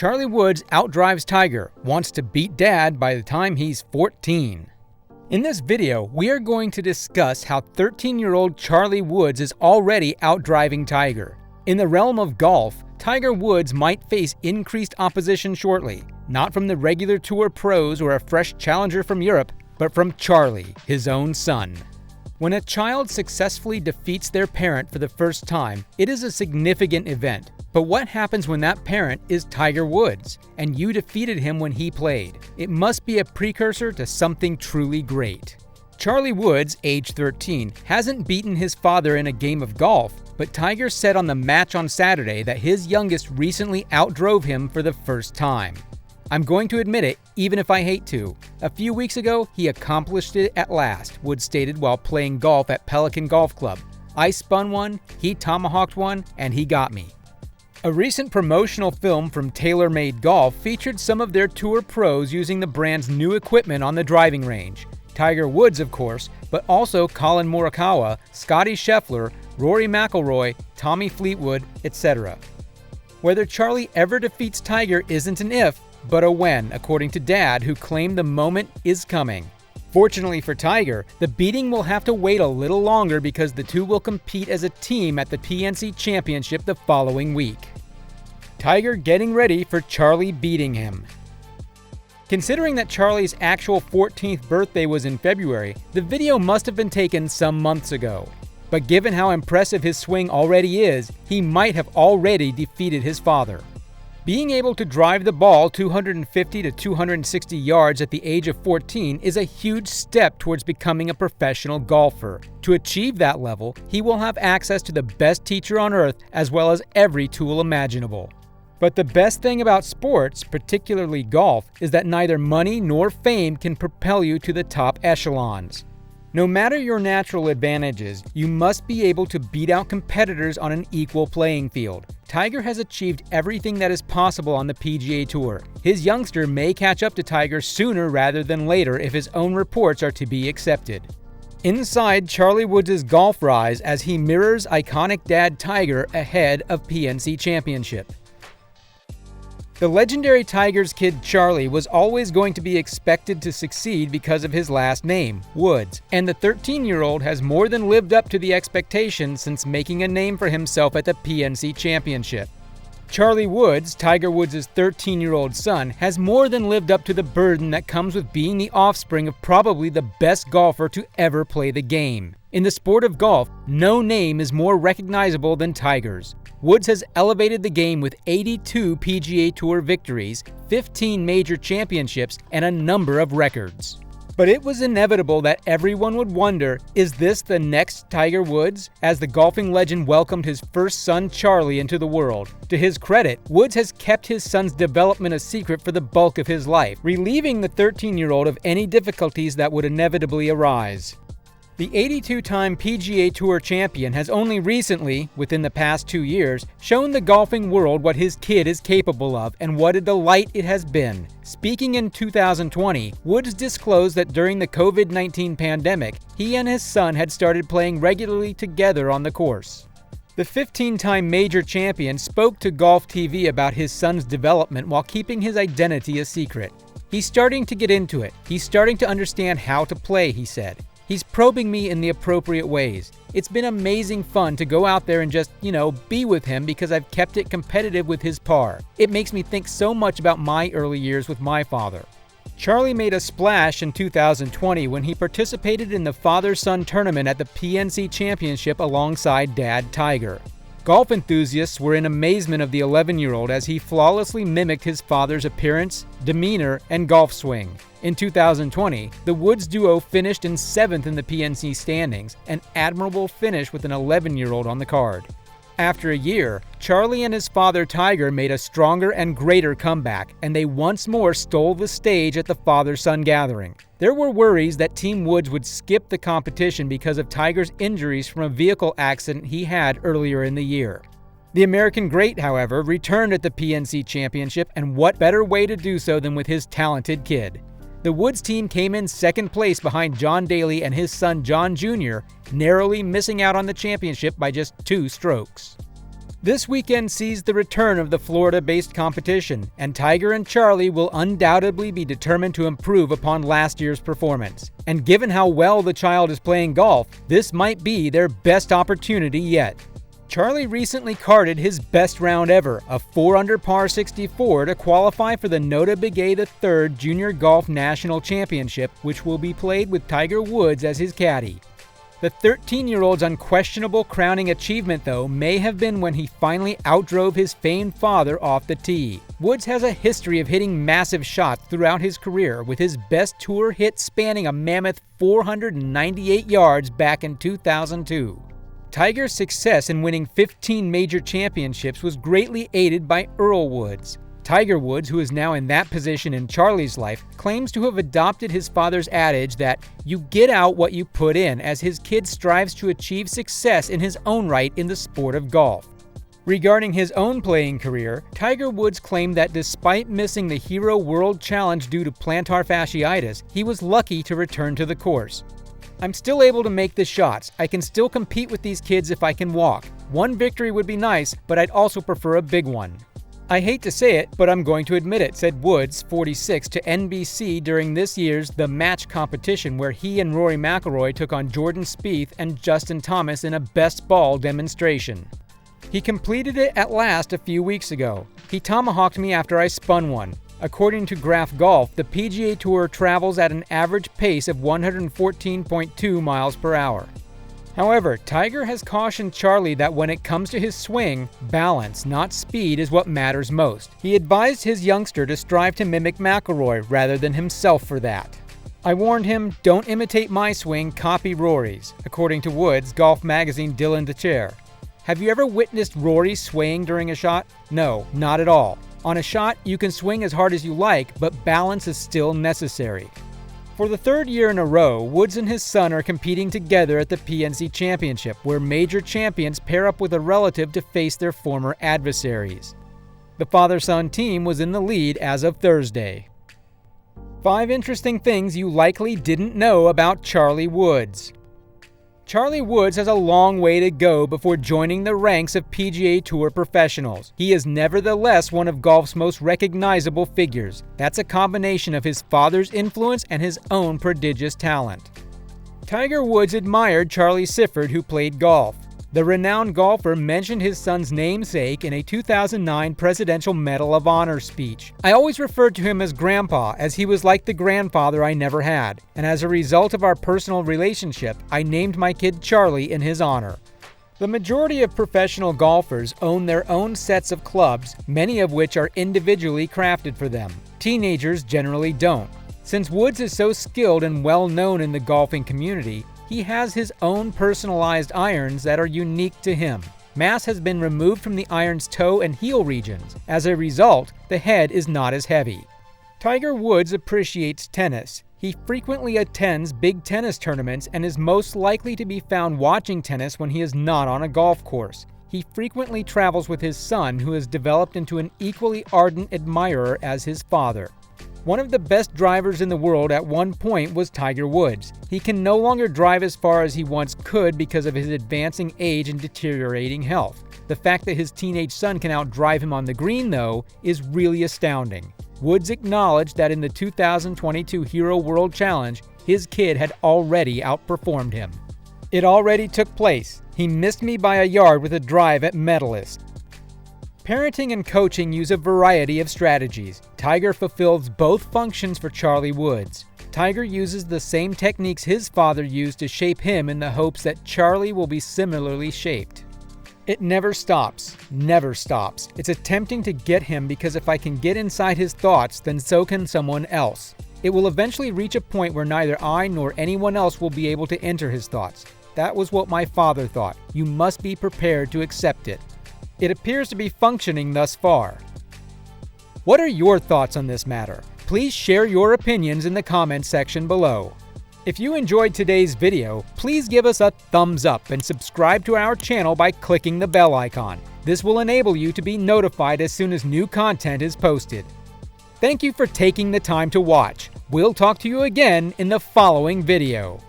Charlie Woods outdrives Tiger, wants to beat Dad by the time he's 14. In this video, we are going to discuss how 13-year-old Charlie Woods is already outdriving Tiger. In the realm of golf, Tiger Woods might face increased opposition shortly, not from the regular tour pros or a fresh challenger from Europe, but from Charlie, his own son. When a child successfully defeats their parent for the first time, it is a significant event. But what happens when that parent is Tiger Woods, and you defeated him when he played? It must be a precursor to something truly great. Charlie Woods, age 13, hasn't beaten his father in a game of golf, but Tiger said on the match on Saturday that his youngest recently outdrove him for the first time. I'm going to admit it, even if I hate to. A few weeks ago, he accomplished it at last, Woods stated while playing golf at Pelican Golf Club. I spun one, he tomahawked one, and he got me. A recent promotional film from TaylorMade Golf featured some of their tour pros using the brand's new equipment on the driving range. Tiger Woods, of course, but also Colin Morikawa, Scottie Scheffler, Rory McIlroy, Tommy Fleetwood, etc. Whether Charlie ever defeats Tiger isn't an if, but a when, according to Dad, who claimed the moment is coming. Fortunately for Tiger, the beating will have to wait a little longer because the two will compete as a team at the PNC Championship the following week. Tiger getting ready for Charlie beating him. Considering that Charlie's actual 14th birthday was in February, the video must have been taken some months ago. But given how impressive his swing already is, he might have already defeated his father. Being able to drive the ball 250 to 260 yards at the age of 14 is a huge step towards becoming a professional golfer. To achieve that level, he will have access to the best teacher on earth as well as every tool imaginable. But the best thing about sports, particularly golf, is that neither money nor fame can propel you to the top echelons. No matter your natural advantages, you must be able to beat out competitors on an equal playing field. Tiger has achieved everything that is possible on the PGA Tour. His youngster may catch up to Tiger sooner rather than later if his own reports are to be accepted. Inside Charlie Woods' golf rise as he mirrors iconic dad Tiger ahead of PNC Championship. The legendary Tiger's kid Charlie was always going to be expected to succeed because of his last name, Woods, and the 13-year-old has more than lived up to the expectation since making a name for himself at the PNC Championship. Charlie Woods, Tiger Woods' 13-year-old son, has more than lived up to the burden that comes with being the offspring of probably the best golfer to ever play the game. In the sport of golf, no name is more recognizable than Tiger's. Woods has elevated the game with 82 PGA Tour victories, 15 major championships, and a number of records. But it was inevitable that everyone would wonder, is this the next Tiger Woods? As the golfing legend welcomed his first son Charlie into the world. To his credit, Woods has kept his son's development a secret for the bulk of his life, relieving the 13-year-old of any difficulties that would inevitably arise. The 82-time PGA Tour champion has only recently, within the past 2 years, shown the golfing world what his kid is capable of and what a delight it has been. Speaking in 2020, Woods disclosed that during the COVID-19 pandemic, he and his son had started playing regularly together on the course. The 15-time major champion spoke to Golf TV about his son's development while keeping his identity a secret. He's starting to get into it. He's starting to understand how to play, he said. He's probing me in the appropriate ways. It's been amazing fun to go out there and just, be with him because I've kept it competitive with his par. It makes me think so much about my early years with my father. Charlie made a splash in 2020 when he participated in the father-son tournament at the PNC Championship alongside dad Tiger. Golf enthusiasts were in amazement of the 11-year-old as he flawlessly mimicked his father's appearance, demeanor, and golf swing. In 2020, the Woods duo finished in 7th in the PNC standings, an admirable finish with an 11-year-old on the card. After a year, Charlie and his father Tiger made a stronger and greater comeback, and they once more stole the stage at the father-son gathering. There were worries that Team Woods would skip the competition because of Tiger's injuries from a vehicle accident he had earlier in the year. The American great, however, returned at the PNC Championship, and what better way to do so than with his talented kid. The Woods team came in second place behind John Daly and his son John Jr., narrowly missing out on the championship by just 2 strokes. This weekend sees the return of the Florida-based competition, and Tiger and Charlie will undoubtedly be determined to improve upon last year's performance. And given how well the child is playing golf, this might be their best opportunity yet. Charlie recently carded his best round ever, a 4-under par 64, to qualify for the Nota Begay III Junior Golf National Championship, which will be played with Tiger Woods as his caddy. The 13-year-old's unquestionable crowning achievement, though, may have been when he finally outdrove his famed father off the tee. Woods has a history of hitting massive shots throughout his career, with his best tour hit spanning a mammoth 498 yards back in 2002. Tiger's success in winning 15 major championships was greatly aided by Earl Woods. Tiger Woods, who is now in that position in Charlie's life, claims to have adopted his father's adage that you get out what you put in, as his kid strives to achieve success in his own right in the sport of golf. Regarding his own playing career, Tiger Woods claimed that despite missing the Hero World Challenge due to plantar fasciitis, he was lucky to return to the course. I'm still able to make the shots. I can still compete with these kids if I can walk. One victory would be nice, but I'd also prefer a big one. I hate to say it, but I'm going to admit it, said Woods, 46, to NBC during this year's The Match competition, where he and Rory McIlroy took on Jordan Spieth and Justin Thomas in a best ball demonstration. He completed it at last a few weeks ago. He tomahawked me after I spun one. According to Graph Golf, the PGA Tour travels at an average pace of 114.2 miles per hour. However, Tiger has cautioned Charlie that when it comes to his swing, balance, not speed, is what matters most. He advised his youngster to strive to mimic McIlroy rather than himself for that. I warned him, don't imitate my swing, copy Rory's, according to Woods' golf magazine Dylan DeChair. Have you ever witnessed Rory swaying during a shot? No, not at all. On a shot, you can swing as hard as you like, but balance is still necessary. For the third year in a row, Woods and his son are competing together at the PNC Championship, where major champions pair up with a relative to face their former adversaries. The father-son team was in the lead as of Thursday. 5 interesting things you likely didn't know about Charlie Woods. Charlie Woods has a long way to go before joining the ranks of PGA Tour professionals. He is nevertheless one of golf's most recognizable figures. That's a combination of his father's influence and his own prodigious talent. Tiger Woods admired Charlie Sifford, who played golf. The renowned golfer mentioned his son's namesake in a 2009 Presidential Medal of Honor speech. I always referred to him as Grandpa, as he was like the grandfather I never had, and as a result of our personal relationship, I named my kid Charlie in his honor. The majority of professional golfers own their own sets of clubs, many of which are individually crafted for them. Teenagers generally don't. Since Woods is so skilled and well known in the golfing community, he has his own personalized irons that are unique to him. Mass has been removed from the iron's toe and heel regions. As a result, the head is not as heavy. Tiger Woods appreciates tennis. He frequently attends big tennis tournaments and is most likely to be found watching tennis when he is not on a golf course. He frequently travels with his son, who has developed into an equally ardent admirer as his father. One of the best drivers in the world at one point was Tiger Woods. He can no longer drive as far as he once could because of his advancing age and deteriorating health. The fact that his teenage son can outdrive him on the green, though, is really astounding. Woods acknowledged that in the 2022 Hero World Challenge, his kid had already outperformed him. It already took place. He missed me by a yard with a drive at Medalist. Parenting and coaching use a variety of strategies. Tiger fulfills both functions for Charlie Woods. Tiger uses the same techniques his father used to shape him in the hopes that Charlie will be similarly shaped. It never stops. Never stops. It's attempting to get him because if I can get inside his thoughts, then so can someone else. It will eventually reach a point where neither I nor anyone else will be able to enter his thoughts. That was what my father thought. You must be prepared to accept it. It appears to be functioning thus far. What are your thoughts on this matter? Please share your opinions in the comments section below. If you enjoyed today's video, please give us a thumbs up and subscribe to our channel by clicking the bell icon. This will enable you to be notified as soon as new content is posted. Thank you for taking the time to watch. We'll talk to you again in the following video.